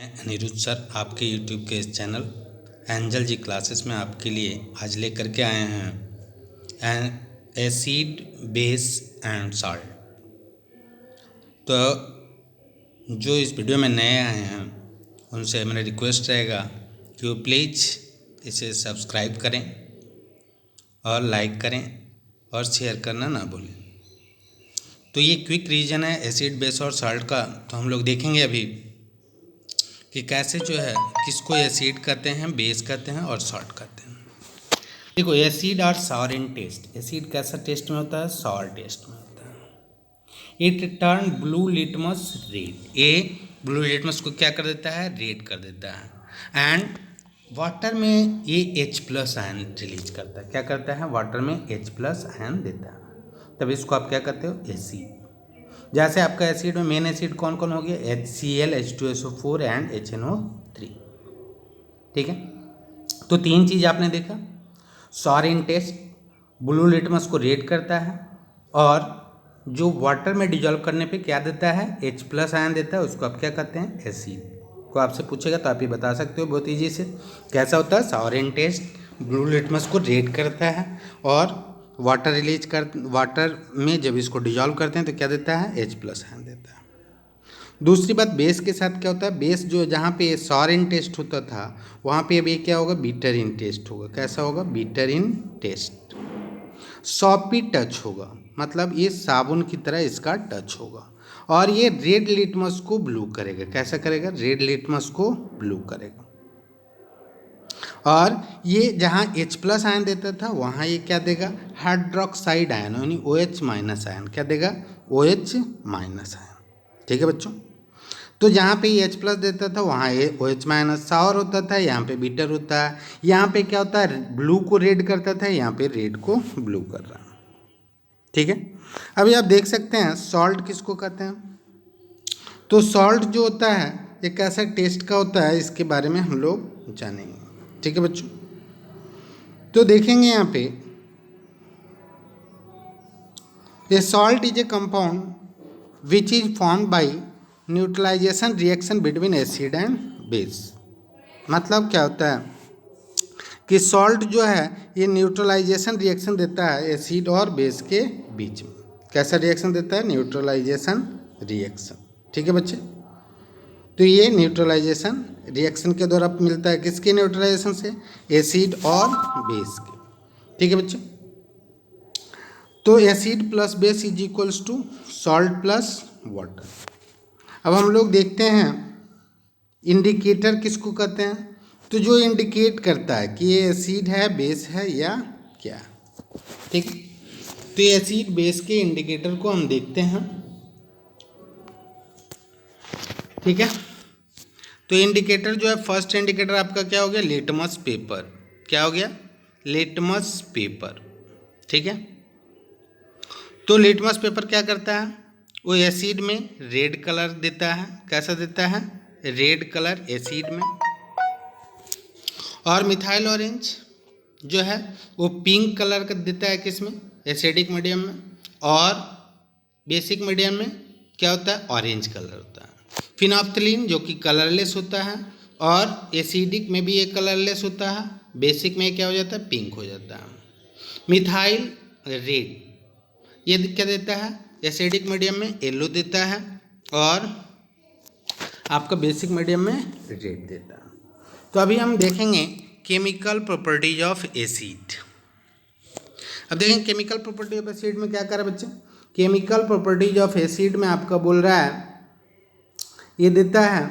Anirudh sir आपके YouTube के इस चैनल एंजल जी क्लासेस में आपके लिए आज लेकर के आए हैं एसिड बेस एंड सॉल्ट। तो जो इस वीडियो में नए आए हैं उनसे मेरा रिक्वेस्ट रहेगा कि वो प्लीज़ इसे सब्सक्राइब करें और लाइक करें और शेयर करना ना भूलें। तो ये क्विक रीजन है एसिड बेस और सॉल्ट का। तो हम लोग देखेंगे अभी कि कैसे जो है किसको एसिड कहते हैं, बेस कहते हैं और सॉल्ट कहते हैं। देखो, एसिड और सॉर इन टेस्ट। एसिड कैसा टेस्ट में होता है? सॉर टेस्ट में होता है। It turn blue litmus red. ये ब्लू लिटमस को क्या कर देता है? रेड कर देता है। एंड वाटर में ये H+ आयन रिलीज करता है। क्या करता है? वाटर में H+ आयन देता है। तब इसको आप क्या कहते हो? एसिड। जैसे आपका एसिड में मेन एसिड कौन कौन हो गया? HCl, H2SO4 and HNO3। ठीक है, तो तीन चीज़ आपने देखा। सॉर इन टेस्ट ब्लू लिटमस को रेड करता है और जो वाटर में डिजॉल्व करने पे क्या देता है? H+ आयन देता है। उसको आप क्या कहते हैं? एसिड। को आपसे पूछेगा तो आप ये बता सकते हो बहुत ईजी से। कैसा होता है? सॉर इन टेस्ट ब्लू लिटमस को रेड करता है और वाटर में जब इसको डिजॉल्व करते हैं तो क्या देता है? H+ आयन देता है। दूसरी बात, बेस के साथ क्या होता है? बेस जो जहाँ पे सॉर इन टेस्ट होता था वहाँ पे अब ये क्या होगा? बीटर इन टेस्ट होगा। कैसा होगा? बीटर इन टेस्ट। सॉपी टच होगा, मतलब ये साबुन की तरह इसका टच होगा। और ये रेड लिटमस को ब्लू करेगा। कैसा करेगा? रेड लिटमस को ब्लू करेगा। और ये जहाँ H+ आयन देता था वहाँ ये क्या देगा? हाइड्रोक्साइड आयन यानी OH- आयन। क्या देगा? OH- ion. ठीक है बच्चों, तो जहाँ पे ये H+ देता था वहाँ ये OH- सॉर होता था, यहाँ पे बीटर होता है। यहाँ पे क्या होता है? ब्लू को रेड करता था, यहाँ पे रेड को ब्लू कर रहा है। ठीक है, अभी आप देख सकते हैं सॉल्ट किसको कहते हैं। तो सॉल्ट जो होता है ये कैसा टेस्ट का होता है, इसके बारे में हम लोग जानेंगे। ठीक है बच्चों, तो देखेंगे यहाँ पे a salt is a compound which is formed by neutralization reaction between acid and base. मतलब क्या होता है कि सॉल्ट जो है ये न्यूट्रलाइजेशन रिएक्शन देता है एसिड और बेस के बीच में। कैसा रिएक्शन देता है? Neutralization reaction. ठीक है बच्चे, तो ये न्यूट्रलाइजेशन रिएक्शन के द्वारा मिलता है। किसके न्यूट्रलाइजेशन से? एसिड और बेस के। ठीक है बच्चे, तो acid plus base is equals to salt plus water. अब हम लोग देखते हैं इंडिकेटर किसको कहते हैं। तो जो इंडिकेट करता है कि ये एसिड है, बेस है या क्या। ठीक, तो एसिड बेस के इंडिकेटर को हम देखते हैं। ठीक है, तो इंडिकेटर जो है, फर्स्ट इंडिकेटर आपका क्या हो गया? Litmus paper. क्या हो गया? Litmus paper. ठीक है, तो लिटमस पेपर क्या करता है? वो एसिड में रेड कलर देता है। कैसा देता है? रेड कलर एसिड में। और मिथाइल ऑरेंज जो है वो पिंक कलर का देता है। किस में? एसिडिक मीडियम में। और बेसिक मीडियम में क्या होता है? ऑरेंज कलर होता है। फिनोप्थलीन जो कि कलरलेस होता है और एसिडिक में भी ये कलरलेस होता है, बेसिक में क्या हो जाता है? पिंक हो जाता है। मिथाइल रेड ये क्या देता है? एसिडिक मीडियम में येलो देता है और आपका बेसिक मीडियम में रेड देता है। तो अभी हम देखेंगे केमिकल प्रॉपर्टीज ऑफ एसिड। अब देखें केमिकल प्रॉपर्टी ऑफ एसिड में क्या कर बच्चे। केमिकल प्रॉपर्टीज ऑफ एसिड में आपका बोल रहा है, ये देता है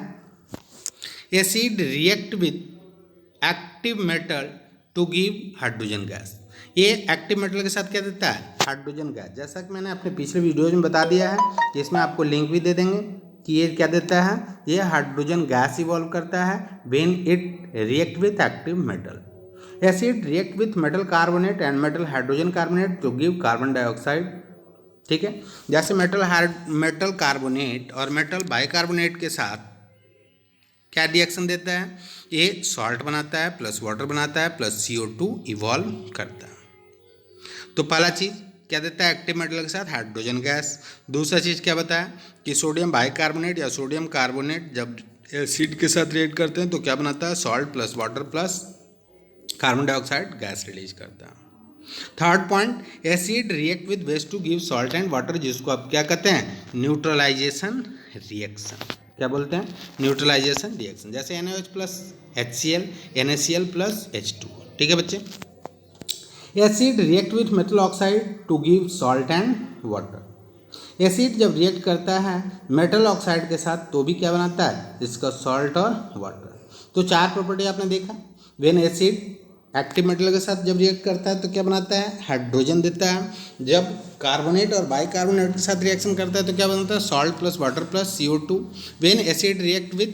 acid react with active metal to give hydrogen gas. ये एक्टिव मेटल के साथ क्या देता है? Hydrogen gas. जैसा कि मैंने अपने पिछले वीडियोज में बता दिया है, इसमें आपको लिंक भी दे देंगे कि ये क्या देता है? ये हाइड्रोजन गैस इवॉल्व करता है when it react with active metal. Acid react with metal carbonate and metal hydrogen carbonate to give carbon dioxide. ठीक है, जैसे मेटल कार्बोनेट और मेटल बाइकार्बोनेट के साथ क्या रिएक्शन देता है? ये सॉल्ट बनाता है प्लस वाटर बनाता है प्लस CO2 इवॉल्व करता है। तो पहला चीज़ क्या देता है? एक्टिव मेटल के साथ हाइड्रोजन गैस। दूसरा चीज़ क्या बताया कि सोडियम बाइकार्बोनेट या सोडियम कार्बोनेट जब एसिड के साथ रिएक्ट करते हैं तो क्या बनाता है, salt plus water plus carbon dioxide gas release करता है। Third point, acid react with base to give salt and water, जिसको आप क्या कहते हैं, न्यूट्रलाइजेशन रिएक्शन। क्या बोलते हैं, न्यूट्रलाइजेशन रिएक्शन। जैसे NaOH plus HCl, NaCl plus H2। ठीक है बच्चे। Acid react with metal oxide to give salt and water. Acid जब रिएक्ट करता है मेटल ऑक्साइड के साथ तो भी क्या बनाता है, इसका सॉल्ट और वाटर। तो 4 प्रॉपर्टी आपने देखा। व्हेन एसिड एक्टिव मेटल के साथ जब रिएक्ट करता है तो क्या बनाता है, हाइड्रोजन देता है। जब कार्बोनेट और बाइकार्बोनेट के साथ रिएक्शन करता है तो क्या बनता है, salt plus water plus CO2। When acid react with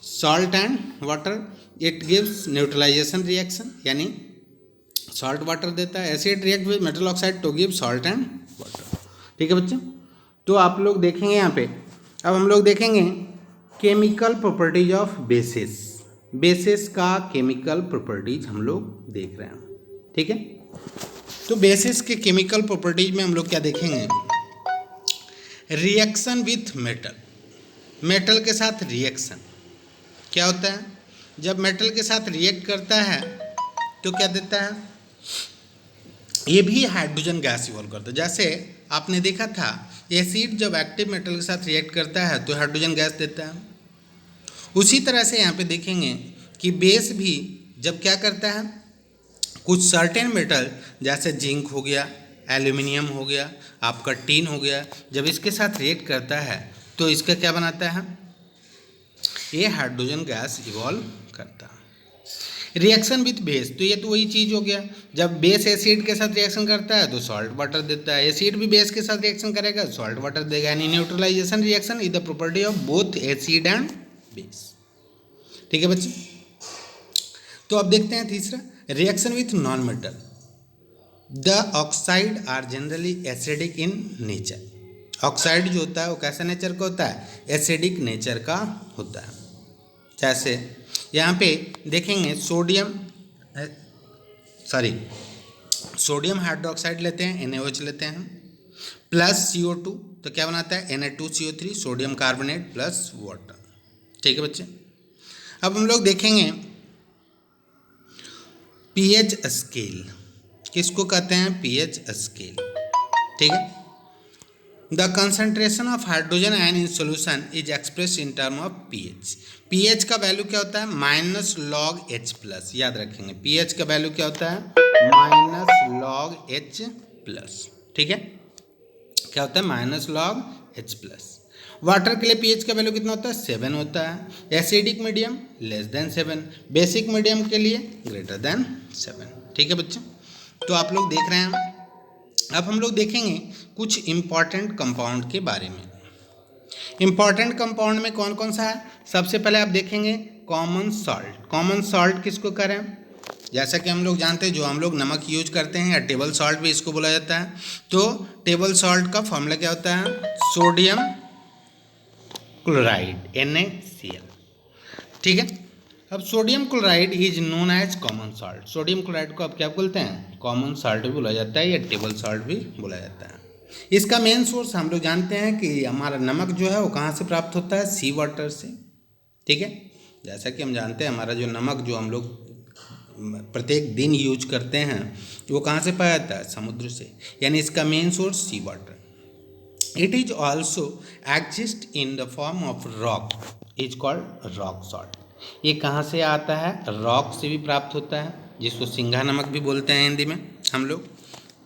salt and water it gives neutralization reaction, यानी सॉल्ट वाटर देता है। Acid react with metal oxide to give salt and water. ठीक है बच्चे। तो आप लोग देखेंगे यहाँ पे, अब हम लोग देखेंगे chemical properties of basis. Basis का केमिकल प्रॉपर्टीज हम लोग देख रहे हैं। ठीक है। तो बेसिस के केमिकल प्रॉपर्टीज में हम लोग क्या देखेंगे, रिएक्शन विथ मेटल। मेटल के साथ रिएक्शन क्या होता है, जब मेटल के साथ रिएक्ट करता है तो क्या देता है, ये भी हाइड्रोजन गैस इवॉल्व करता है। जैसे आपने देखा था एसिड जब एक्टिव मेटल के साथ रिएक्ट करता है तो हाइड्रोजन गैस देता है। उसी तरह से यहाँ पे देखेंगे कि बेस भी जब क्या करता है, कुछ सर्टेन मेटल जैसे जिंक हो गया, एल्यूमिनियम हो गया, आपका टीन हो गया, जब इसके साथ रिएक्ट करता है तो इसका क्या बनाता है, ये हाइड्रोजन गैस इवॉल्व करता है। रिएक्शन विथ बेस, तो ये तो वही चीज़ हो गया, जब बेस एसिड के साथ रिएक्शन करता है तो सॉल्ट वाटर देता है, एसिड भी बेस के साथ रिएक्शन करेगा सॉल्ट वाटर देगा, यानी neutralization reaction is the property of both acid and base. ठीक है बच्चे। तो अब देखते हैं तीसरा, reaction with non metal. The oxide are generally acidic in nature. Oxide जो होता है वो कैसा नेचर का होता है, एसिडिक नेचर का होता है। जैसे यहाँ पे देखेंगे सोडियम हाइड्रोक्साइड लेते हैं, NaOH लेते हैं, प्लस CO2 तो क्या बनाता है, Na2CO3, sodium carbonate plus water. ठीक है बच्चे। अब हम लोग देखेंगे pH स्केल, किसको कहते हैं, pH स्केल। ठीक है। The concentration of hydrogen ion in solution is express in term of pH। pH का वैल्यू क्या होता है, -log H+। याद रखेंगे pH का वैल्यू क्या होता है, -log H+। ठीक है, क्या होता है, -log H+। वाटर के लिए pH का वैल्यू कितना होता है, 7 होता है। एसिडिक मीडियम <7, बेसिक मीडियम के लिए >7। ठीक है बच्चे। तो आप लोग देख रहे हैं। अब हम लोग देखेंगे कुछ इम्पॉर्टेंट कंपाउंड के बारे में। इम्पॉर्टेंट कंपाउंड में कौन कौन सा है, सबसे पहले आप देखेंगे कॉमन सॉल्ट। कॉमन सॉल्ट किसको करें, जैसा कि हम लोग जानते हैं जो हम लोग नमक यूज करते हैं या टेबल सॉल्ट भी इसको बोला जाता है। तो टेबल सॉल्ट का फॉर्मूला क्या होता है, सोडियम क्लोराइड NaCl। ठीक है। अब sodium chloride is known as common salt. Sodium chloride को आप क्या बोलते हैं, कॉमन सॉल्ट भी बोला जाता है या टेबल सॉल्ट भी बोला जाता है। इसका मेन सोर्स हम लोग जानते हैं कि हमारा नमक जो है वो कहाँ से प्राप्त होता है, सी वाटर से। ठीक है। जैसा कि हम जानते हैं हमारा जो नमक जो हम लोग प्रत्येक दिन यूज करते हैं वो कहाँ से पाया जाता है, समुद्र से, यानी इसका main source sea water. It is also exist in the form of rock, is called rock salt. ये कहाँ से आता है, रॉक से भी प्राप्त होता है, जिसको सिंघा नमक भी बोलते हैं हिंदी में हम लोग।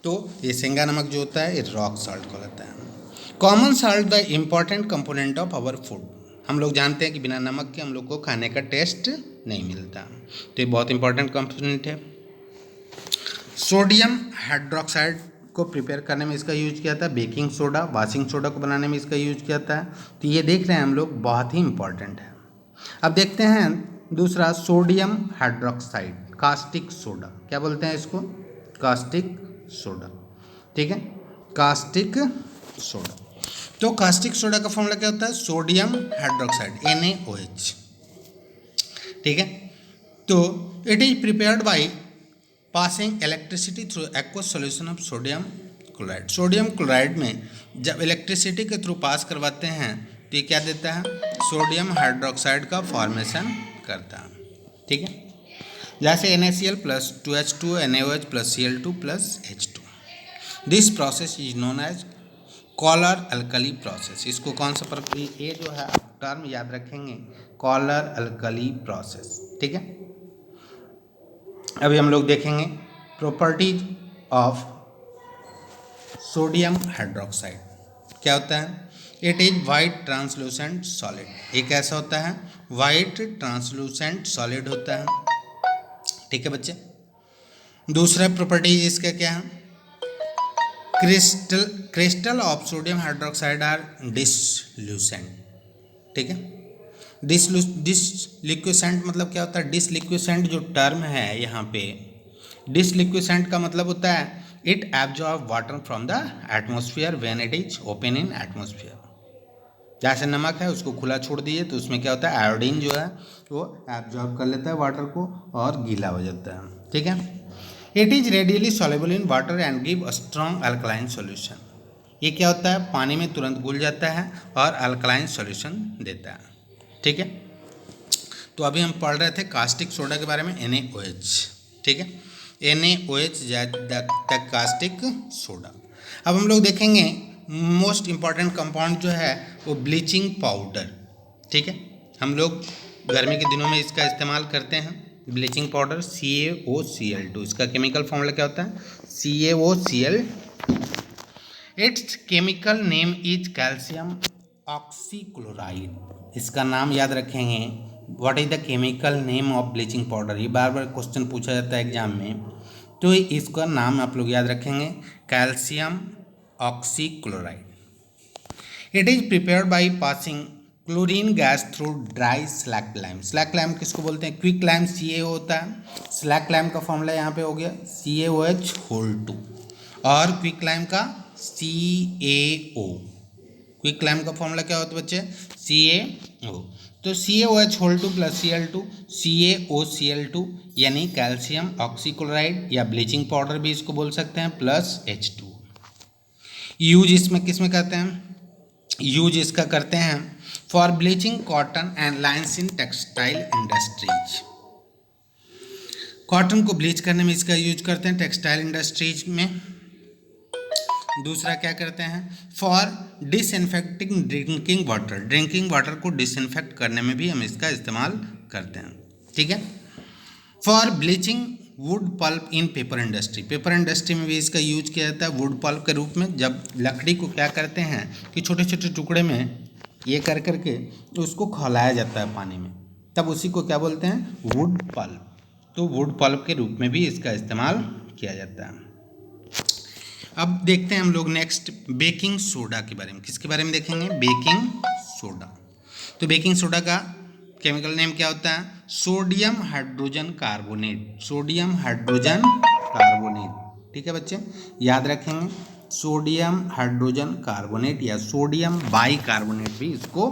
तो ये सिंघा नमक जो होता है ये रॉक सॉल्ट कहलाता है। Common salt the important component of our food. हम लोग जानते हैं कि बिना नमक के हम लोग को खाने का टेस्ट नहीं मिलता, तो ये बहुत इंपॉर्टेंट कंपोनेंट है। सोडियम हाइड्रोक्साइड को प्रिपेयर करने में इसका यूज किया था, बेकिंग सोडा, वॉशिंग सोडा को बनाने में इसका यूज किया था। तो ये देख रहे हैं हम लोग, बहुत ही इंपॉर्टेंट है। अब देखते हैं दूसरा, सोडियम हाइड्रोक्साइड, कास्टिक सोडा। क्या बोलते हैं इसको, कास्टिक सोडा। ठीक है, कास्टिक सोडा। तो कास्टिक सोडा का फॉर्मूला क्या होता है, सोडियम हाइड्रोक्साइड NaOH। ठीक है। तो it is prepared by passing electricity through aqueous solution of sodium chloride. Sodium chloride में जब इलेक्ट्रिसिटी के थ्रू पास करवाते हैं तो ये क्या देता है, सोडियम हाइड्रोक्साइड का फॉर्मेशन करता है। ठीक है, जैसे NaCl plus 2H2 NaOH plus Cl2 plus H2। This process is known as chlor alkali process. इसको कौन सा ये जो है आप टर्म याद रखेंगे, कॉलर अल्कली प्रोसेस। ठीक है, अभी हम लोग देखेंगे प्रॉपर्टीज ऑफ सोडियम हाइड्रोक्साइड। क्या होता है, it is white translucent solid. एक ऐसा होता है वाइट ट्रांसलूसेंट सॉलिड होता है। ठीक है बच्चे, दूसरा प्रॉपर्टी इसका क्या है, crystal of sodium hydroxide are deliquescent. ठीक है, डिसलिक्विसेंट मतलब क्या होता है, डिसलिक्विसेंट जो टर्म है यहाँ पे, डिसलिक्विसेंट का मतलब होता है it absorb water from the atmosphere when it is open in atmosphere. जैसे नमक है उसको खुला छोड़ दिए तो उसमें क्या होता है, आयोडीन जो है वो एब्जॉर्ब कर लेता है वाटर को और गीला हो जाता है। ठीक है, it is radially soluble in water and give a strong alkaline solution. ये क्या होता है, पानी में तुरंत घुल जाता है और अल्कलाइन सॉल्यूशन देता है। ठीक है, तो अभी हम पढ़ रहे थे कास्टिक सोडा के बारे में, NaOH। ठीक है, NaOH द कास्टिक सोडा। अब हम लोग देखेंगे मोस्ट इम्पॉर्टेंट कंपाउंड जो है वो ब्लीचिंग पाउडर। ठीक है, हम लोग गर्मी के दिनों में इसका इस्तेमाल करते हैं, ब्लीचिंग पाउडर CaOCl2। इसका केमिकल फॉर्मूला क्या होता है, CaOCl2। It's chemical name is calcium oxychloride. इसका नाम याद रखेंगे, what is the chemical name of bleaching powder. ये बार बार क्वेश्चन पूछा जाता है एग्जाम में, तो इसका नाम आप लोग याद रखेंगे, calcium oxychloride. It is prepared by passing chlorine gas through dry slack lime. Slack lime किसको बोलते हैं, क्विक लाइम CaO होता है। स्लैक लाइम का फॉर्मूला यहाँ पे हो गया CaOH2 और क्विक लाइम का CaO। क्विक लाइम का फॉर्मूला क्या होता है बच्चे, CaO। तो CaOH2 प्लस Cl2 CaOCl2 यानी कैल्शियम ऑक्सीक्लोराइड या ब्लीचिंग पाउडर भी इसको बोल सकते हैं, प्लस H2। यूज इसमें किस में करते हैं, यूज इसका करते हैं for bleaching cotton and lines in textile industries. Cotton को ब्लीच करने में इसका यूज करते हैं टेक्सटाइल इंडस्ट्रीज में। दूसरा क्या करते हैं, for disinfecting drinking water. Drinking water को डिसइंफेक्ट करने में भी हम इसका इस्तेमाल करते हैं। ठीक है, for bleaching wood pulp in paper industry. Paper industry में भी इसका यूज किया जाता है वुड पल्प के रूप में। जब लकड़ी को क्या करते हैं कि छोटे छोटे टुकड़े में ये कर करके तो उसको खौलाया जाता है पानी में, तब उसी को क्या बोलते हैं, वुड पल्प। तो वुड पल्प के रूप में भी इसका इस्तेमाल किया जाता है। अब देखते हैं हम लोग नेक्स्ट बेकिंग सोडा के बारे में। किसके बारे में देखेंगे, बेकिंग सोडा। तो बेकिंग सोडा का केमिकल नेम क्या होता है, sodium hydrogen carbonate. Sodium hydrogen carbonate. ठीक है बच्चे, याद रखेंगे सोडियम हाइड्रोजन कार्बोनेट या सोडियम बाई कार्बोनेट भी इसको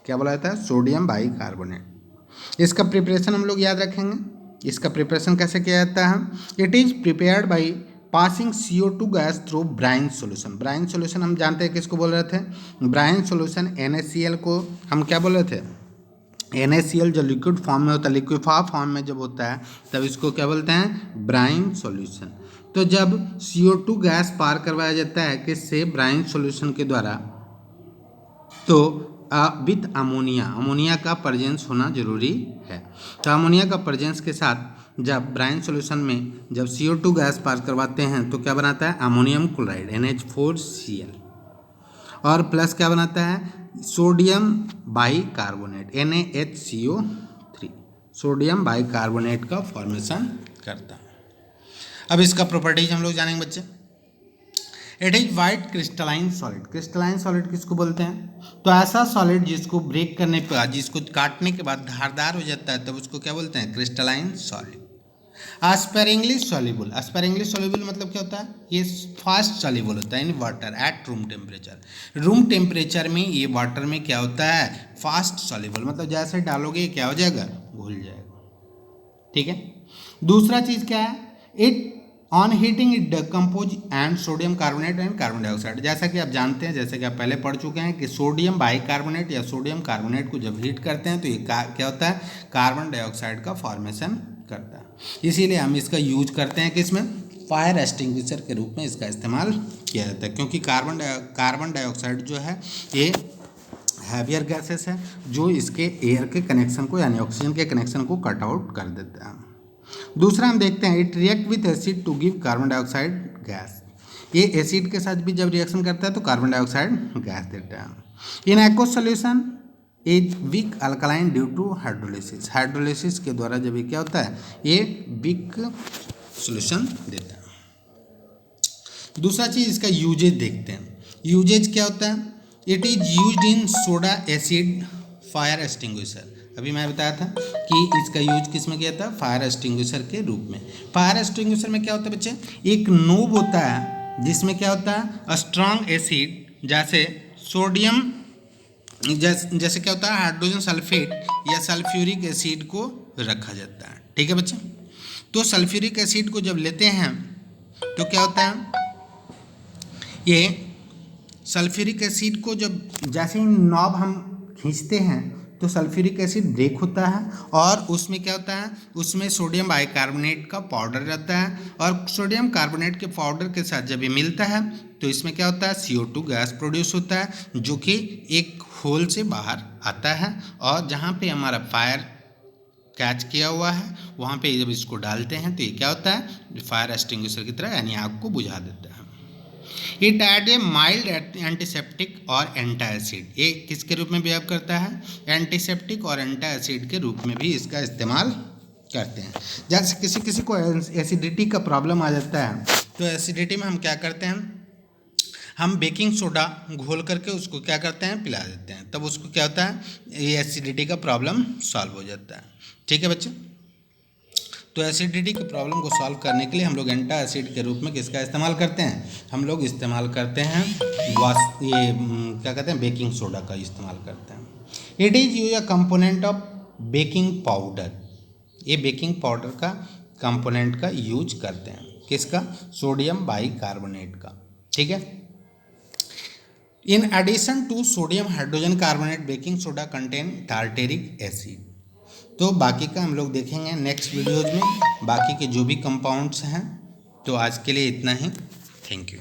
क्या बोला जाता है, सोडियम बाई कार्बोनेट। इसका प्रिपरेशन हम लोग याद रखेंगे। इसका प्रिपरेशन कैसे किया जाता है, it is prepared by passing CO2 gas through brine solution. Brine solution हम जानते हैं किसको बोल रहे थे, ब्राइन सोल्यूशन NaCl को हम क्या बोल रहे थे, NaCl जो लिक्विड फॉर्म में होता है, लिक्विफा फॉर्म में जब होता है तब इसको क्या बोलते हैं, ब्राइन सॉल्यूशन। तो जब CO2 गैस पार करवाया जाता है किससे, ब्राइन सॉल्यूशन के द्वारा, तो विथ अमोनिया, अमोनिया का प्रेजेंस होना जरूरी है। तो अमोनिया का प्रेजेंस के साथ जब ब्राइन सॉल्यूशन में जब CO2 गैस पार करवाते हैं तो क्या बनाता है, अमोनियम क्लोराइड NH4Cl और प्लस क्या बनाता है, sodium by carbonate NaHCO3। Sodium by carbonate का फॉर्मेशन करता है। अब इसका प्रॉपर्टीज हम लोग जानेंगे बच्चे। It is white crystalline solid. Crystalline solid किसको बोलते हैं, तो ऐसा सॉलिड जिसको ब्रेक करने पर, जिसको काटने के बाद धारदार हो जाता है तब उसको क्या बोलते हैं, क्रिस्टलाइन सॉलिड। एस्पेरिंगली सॉल्युबल। एस्पेरिंगली सॉल्युबल मतलब क्या होता है, ये फास्ट सॉल्युबल होता है in water at room temperature. Room temperature में ये वाटर में क्या होता है, फास्ट सॉल्युबल, मतलब जैसे डालोगे क्या हो जाएगा, घुल जाएगा। ठीक है, दूसरा चीज़ क्या है, it on heating it decompose and sodium carbonate and carbon dioxide. जैसा कि आप जानते हैं, जैसे कि आप पहले पढ़ चुके हैं कि सोडियम बाइकार्बोनेट या सोडियम कार्बोनेट को जब हीट करते हैं तो ये क्या होता है, कार्बन डाइऑक्साइड का फॉर्मेशन करता है। इसीलिए हम इसका यूज करते हैं कि इसमें फायर एक्सटिंग्विशर के रूप में इसका इस्तेमाल किया जाता है, क्योंकि कार्बन डाइऑक्साइड जो है ये हैवियर गैसेस है जो इसके एयर के कनेक्शन को यानी ऑक्सीजन के कनेक्शन को कट आउट कर देता है। दूसरा हम देखते हैं it react with acid to give carbon dioxide gas. ये एसिड के साथ भी जब रिएक्शन करता है तो कार्बन डाइऑक्साइड गैस देता है। In aqueous solution is weak alkaline due to hydrolysis. Hydrolysis के द्वारा जब ये क्या होता है, ये वीक सॉल्यूशन देता है। दूसरा चीज़ इसका यूजेज देखते हैं। यूजेज क्या होता है, it is used in soda acid fire extinguisher. अभी मैं बताया था कि इसका यूज किस में किया था, फायर एक्सटिंग्विशर के रूप में। फायर एक्सटिंग्विशर में क्या होता है बच्चे, एक नोब होता है जिसमें क्या होता है, स्ट्रॉन्ग एसिड जैसे सोडियम, जैसे क्या होता है हाइड्रोजन सल्फेट या सल्फ्यूरिक एसिड को रखा जाता है। ठीक है बच्चे, तो सल्फ्यूरिक एसिड को जब लेते हैं तो क्या होता है, ये सल्फ्यूरिक एसिड को जब जैसे ही नॉब हम खींचते हैं तो सल्फ्यूरिक एसिड ब्रेक होता है और उसमें क्या होता है, उसमें सोडियम बाइकार्बोनेट का पाउडर रहता है और सोडियम कार्बोनेट के पाउडर के साथ जब ये मिलता है तो इसमें क्या होता है, CO2 गैस प्रोड्यूस होता है जो कि एक होल से बाहर आता है और जहाँ पे हमारा फायर कैच किया हुआ है वहाँ पे जब इसको डालते हैं तो ये क्या होता है, फायर एक्सटिंग्विशर की तरह यानी आग को बुझा देता है। It add a mild antiseptic और एंटा एसिड। ये किसके रूप में बिहेव करता है, एंटीसेप्टिक और एंटा एसिड के रूप में भी इसका इस्तेमाल करते हैं। जैसे किसी को एसिडिटी का प्रॉब्लम आ जाता है तो एसिडिटी में हम क्या करते हैं, हम बेकिंग सोडा घोल करके उसको क्या करते हैं, पिला देते हैं, तब उसको क्या होता है, ये एसिडिटी का प्रॉब्लम सॉल्व हो जाता है। ठीक है बच्चे, तो एसिडिटी के प्रॉब्लम को सॉल्व करने के लिए हम लोग एंटा एसिड के रूप में किसका इस्तेमाल करते हैं, हम लोग इस्तेमाल करते हैं ये क्या कहते हैं, बेकिंग सोडा का इस्तेमाल करते हैं। It is use a component of baking powder. ये बेकिंग पाउडर का कंपोनेंट का यूज करते हैं, किसका, सोडियम बाइकार्बोनेट का। ठीक है, in addition to sodium hydrogen carbonate baking soda contain tartaric acid. तो बाकी का हम लोग देखेंगे नेक्स्ट वीडियोज़ में, बाकी के जो भी कंपाउंड्स हैं। तो आज के लिए इतना ही, थैंक यू।